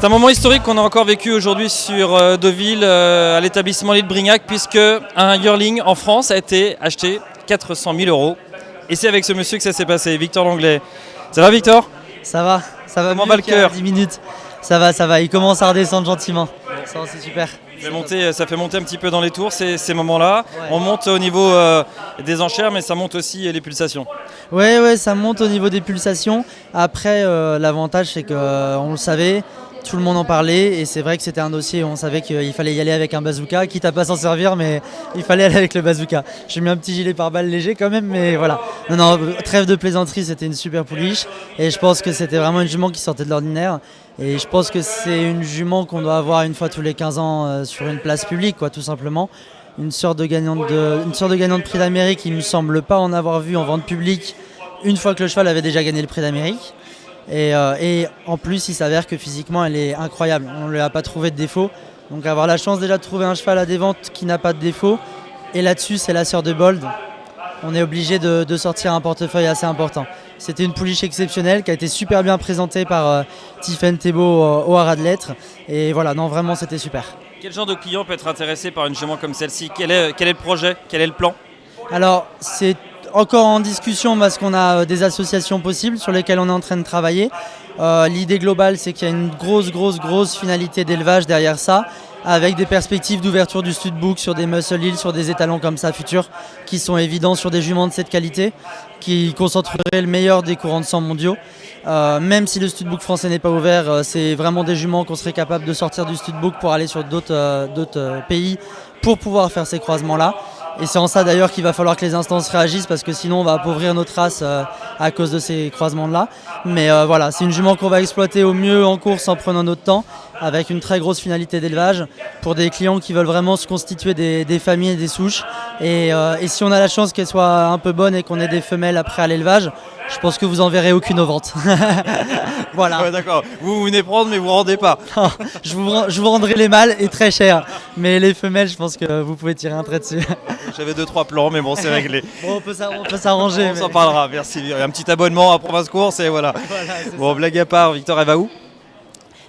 un moment historique qu'on a encore vécu aujourd'hui sur Deauville, à l'établissement Lille Brignac, puisque un yearling en France a été acheté 400 000 €. Et c'est avec ce monsieur que ça s'est passé, Victor Langlais. Ça va, Victor? Ça va Comment mieux va le qu'il y a cœur? 10 minutes. Ça va, il commence à redescendre gentiment. C'est super. Ça fait monter un petit peu dans les tours ces moments-là. Ouais. On monte au niveau des enchères, mais ça monte aussi les pulsations. Ouais, ça monte au niveau des pulsations. Après, l'avantage, c'est qu'on le savait, tout le monde en parlait, et c'est vrai que c'était un dossier où on savait qu'il fallait y aller avec un bazooka, quitte à pas s'en servir, mais il fallait aller avec le bazooka. J'ai mis un petit gilet pare-balles léger quand même, mais voilà. Non, trêve de plaisanterie, c'était une super pouliche, et je pense que c'était vraiment une jument qui sortait de l'ordinaire. Et je pense que c'est une jument qu'on doit avoir une fois tous les 15 ans sur une place publique, quoi, tout simplement. Une sorte de gagnante de prix d'Amérique, il me semble pas en avoir vu en vente publique une fois que le cheval avait déjà gagné le prix d'Amérique. Et en plus, il s'avère que physiquement, elle est incroyable. On ne lui a pas trouvé de défaut. Donc avoir la chance déjà de trouver un cheval à des ventes qui n'a pas de défaut. Et là-dessus, c'est la sœur de Bold. On est obligé de sortir un portefeuille assez important. C'était une pouliche exceptionnelle qui a été super bien présentée par Tiffaine Thébault au Haras de Lettres. Et voilà, non, vraiment, c'était super. Quel genre de client peut être intéressé par une jument comme celle-ci? Quel est le projet? Quel est le plan? Alors, c'est encore en discussion parce qu'on a des associations possibles sur lesquelles on est en train de travailler. L'idée globale, c'est qu'il y a une grosse finalité d'élevage derrière ça, avec des perspectives d'ouverture du studbook sur des muscle hills, sur des étalons comme ça futurs, qui sont évidents sur des juments de cette qualité, qui concentreraient le meilleur des courants de sang mondiaux. Même si le studbook français n'est pas ouvert, c'est vraiment des juments qu'on serait capable de sortir du studbook pour aller sur d'autres pays pour pouvoir faire ces croisements-là. Et c'est en ça d'ailleurs qu'il va falloir que les instances réagissent, parce que sinon on va appauvrir notre race à cause de ces croisements-là. Mais voilà, c'est une jument qu'on va exploiter au mieux en course en prenant notre temps, avec une très grosse finalité d'élevage pour des clients qui veulent vraiment se constituer des familles et des souches. Et si on a la chance qu'elle soit un peu bonne et qu'on ait des femelles après à l'élevage, je pense que vous en verrez aucune aux ventes. Voilà. Ouais, d'accord, vous venez prendre mais vous ne rendez pas. Non, je vous rendrai les mâles et très cher. Mais les femelles, je pense que vous pouvez tirer un trait dessus. J'avais 2-3 plans, mais bon, c'est réglé. Bon, on peut s'arranger. On s'en parlera, merci. Un petit abonnement à Province Course et voilà. Bon, blague à part, Victor, elle va où?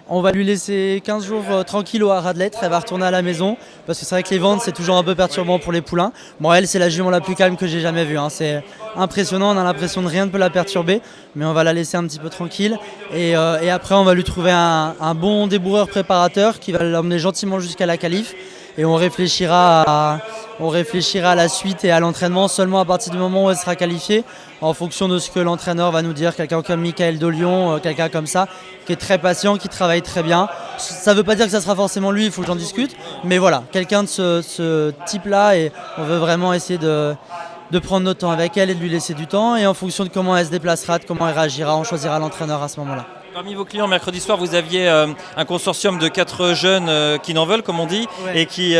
On va lui laisser 15 jours tranquille au Haras de Lettres. Elle va retourner à la maison, parce que c'est vrai que les ventes, c'est toujours un peu perturbant pour les poulains. Bon, elle, c'est la jument la plus calme que j'ai jamais vue, hein. C'est impressionnant, on a l'impression de rien ne peut la perturber, mais on va la laisser un petit peu tranquille. Et après, on va lui trouver un bon débourreur préparateur qui va l'emmener gentiment jusqu'à la qualif. Et on réfléchira à la suite et à l'entraînement seulement à partir du moment où elle sera qualifiée, en fonction de ce que l'entraîneur va nous dire. Quelqu'un comme Michael Dolion, quelqu'un comme ça, qui est très patient, qui travaille très bien. Ça ne veut pas dire que ça sera forcément lui, il faut que j'en discute. Mais voilà, quelqu'un de ce type-là, et on veut vraiment essayer de prendre notre temps avec elle et de lui laisser du temps. Et en fonction de comment elle se déplacera, de comment elle réagira, on choisira l'entraîneur à ce moment-là. Parmi vos clients, mercredi soir, vous aviez un consortium de 4 jeunes qui n'en veulent, comme on dit, Ouais. et qui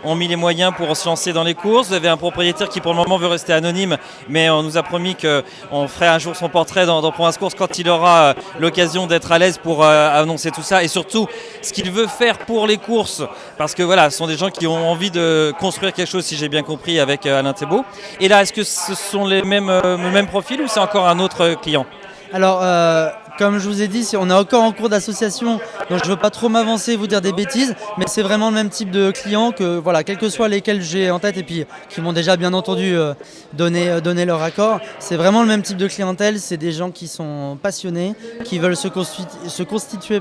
ont mis les moyens pour se lancer dans les courses. Vous avez un propriétaire qui, pour le moment, veut rester anonyme, mais on nous a promis qu'on ferait un jour son portrait dans Province Course quand il aura l'occasion d'être à l'aise pour annoncer tout ça, et surtout ce qu'il veut faire pour les courses, parce que voilà, ce sont des gens qui ont envie de construire quelque chose, si j'ai bien compris, avec Alain Thébault. Et là, est-ce que ce sont le même profil, ou c'est encore un autre client? Alors, comme je vous ai dit, on est encore en cours d'association, donc je ne veux pas trop m'avancer et vous dire des bêtises, mais c'est vraiment le même type de clients que, voilà, quels que soient lesquels j'ai en tête et puis qui m'ont déjà bien entendu donné leur accord. C'est vraiment le même type de clientèle, c'est des gens qui sont passionnés, qui veulent se constituer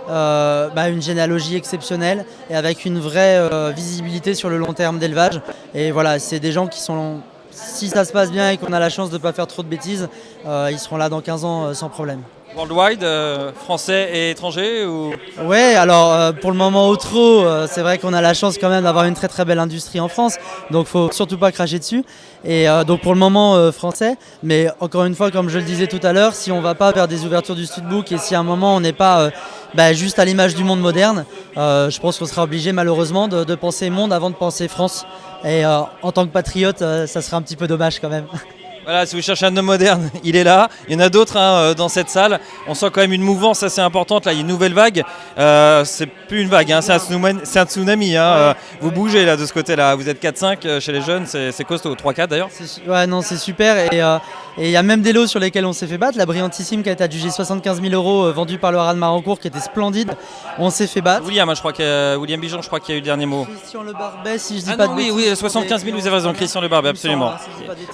une généalogie exceptionnelle et avec une vraie visibilité sur le long terme d'élevage. Et voilà, c'est des gens qui sont... Si ça se passe bien et qu'on a la chance de ne pas faire trop de bêtises, ils seront là dans 15 ans sans problème. Worldwide, français et étrangers ou... Ouais, alors pour le moment au trot, c'est vrai qu'on a la chance quand même d'avoir une très belle industrie en France, donc faut surtout pas cracher dessus. Et donc pour le moment français, mais encore une fois, comme je le disais tout à l'heure, si on va pas vers des ouvertures du studbook et si à un moment on n'est pas juste à l'image du monde moderne, je pense qu'on sera obligé malheureusement de penser monde avant de penser France. Et en tant que patriote, ça serait un petit peu dommage quand même. Voilà, si vous cherchez un homme moderne, il est là. Il y en a d'autres dans cette salle. On sent quand même une mouvance assez importante. Là, il y a une nouvelle vague. C'est plus une vague, hein, c'est un tsunami. Hein. Vous bougez là de ce côté-là. Vous êtes 4-5 chez les jeunes, c'est costaud. 3-4 d'ailleurs. Ouais, non, c'est super. Et il y a même des lots sur lesquels on s'est fait battre. La Brillantissime qui a été adjugée 75 000 €, vendue par le Haras de Marencourt, qui était splendide. On s'est fait battre. William, hein, je crois que William Bijon, je crois qu'il y a eu le dernier mot. Christian Le Barbet, si je dis Ah pas non, de oui, bêtises, oui, 75 000, vous avez raison, Christian Le Barbet, absolument.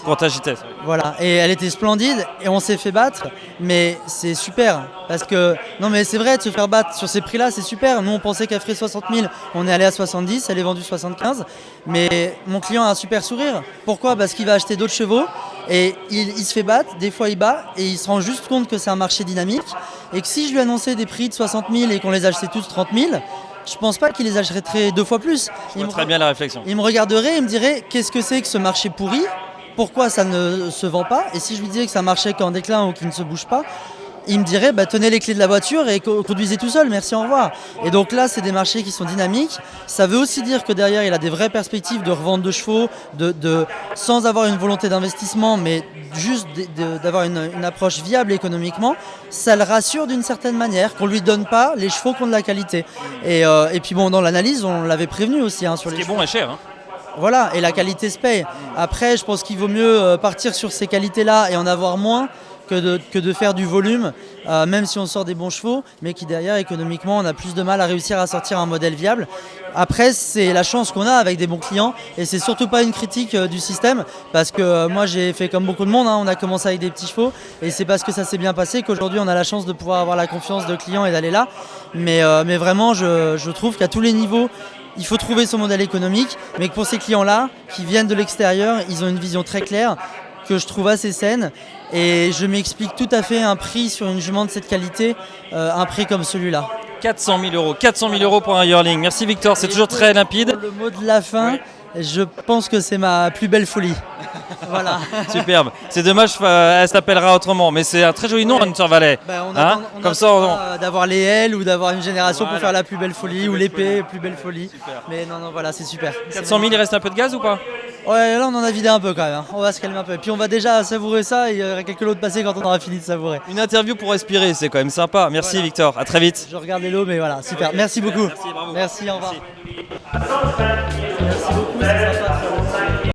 Pour ta JT. Voilà, et elle était splendide et on s'est fait battre, mais c'est super parce que non, mais c'est vrai, de se faire battre sur ces prix-là, c'est super. Nous, on pensait qu'elle ferait 60 000, on est allé à 70, elle est vendue 75, mais mon client a un super sourire. Pourquoi? Parce qu'il va acheter d'autres chevaux et il se fait battre, des fois il bat et il se rend juste compte que c'est un marché dynamique et que si je lui annonçais des prix de 60 000 et qu'on les achetait tous 30 000, je pense pas qu'il les achèterait 2 fois plus. Je vois très bien la réflexion. Il me regarderait et me dirait qu'est-ce que c'est que ce marché pourri? Pourquoi ça ne se vend pas? Et si je lui disais que c'est un marché qui est en déclin ou qui ne se bouge pas, il me dirait tenez les clés de la voiture et conduisez tout seul, merci, au revoir. Et donc là, c'est des marchés qui sont dynamiques. Ça veut aussi dire que derrière, il a des vraies perspectives de revente de chevaux, sans avoir une volonté d'investissement, mais juste d'avoir une approche viable économiquement. Ça le rassure d'une certaine manière, qu'on ne lui donne pas les chevaux qui ont de la qualité. Et puis bon, dans l'analyse, on l'avait prévenu aussi sur les Ce qui est chevaux. bon et cher. Hein. Voilà, et la qualité se paye. Après, je pense qu'il vaut mieux partir sur ces qualités-là et en avoir moins que de faire du volume, même si on sort des bons chevaux, mais qui derrière, économiquement, on a plus de mal à réussir à sortir un modèle viable. Après, c'est la chance qu'on a avec des bons clients, et c'est surtout pas une critique du système, parce que moi j'ai fait comme beaucoup de monde, hein, on a commencé avec des petits chevaux, et c'est parce que ça s'est bien passé qu'aujourd'hui on a la chance de pouvoir avoir la confiance de clients et d'aller là. Mais vraiment, je trouve qu'à tous les niveaux, il faut trouver son modèle économique, mais que pour ces clients-là, qui viennent de l'extérieur, ils ont une vision très claire, que je trouve assez saine, et je m'explique tout à fait un prix sur une jument de cette qualité, un prix comme celui-là. 400 000 €. 400 000 € pour un yearling. Merci Victor, c'est toujours très limpide. Le mot de la fin, je pense que c'est ma plus belle folie. Voilà. Superbe. C'est dommage, elle s'appellera autrement, mais c'est un très joli nom, Hunter Valley. On comme ça, d'avoir les L ou d'avoir une génération pour faire la plus belle folie, ou l'épée, folie. plus belle folie. Super. Mais non, voilà, c'est super. 400 000, il reste un peu de gaz ou pas? Ouais, là on en a vidé un peu quand même, hein. On va se calmer un peu. Et puis on va déjà savourer ça, et il y aura quelques lots de passer quand on aura fini de savourer. Une interview pour respirer, c'est quand même sympa. Merci voilà. Victor, à très vite. Je regarde les lots, mais voilà, super. Merci beaucoup. Merci, bravo. Merci, au revoir. Merci beaucoup, c'est sympa.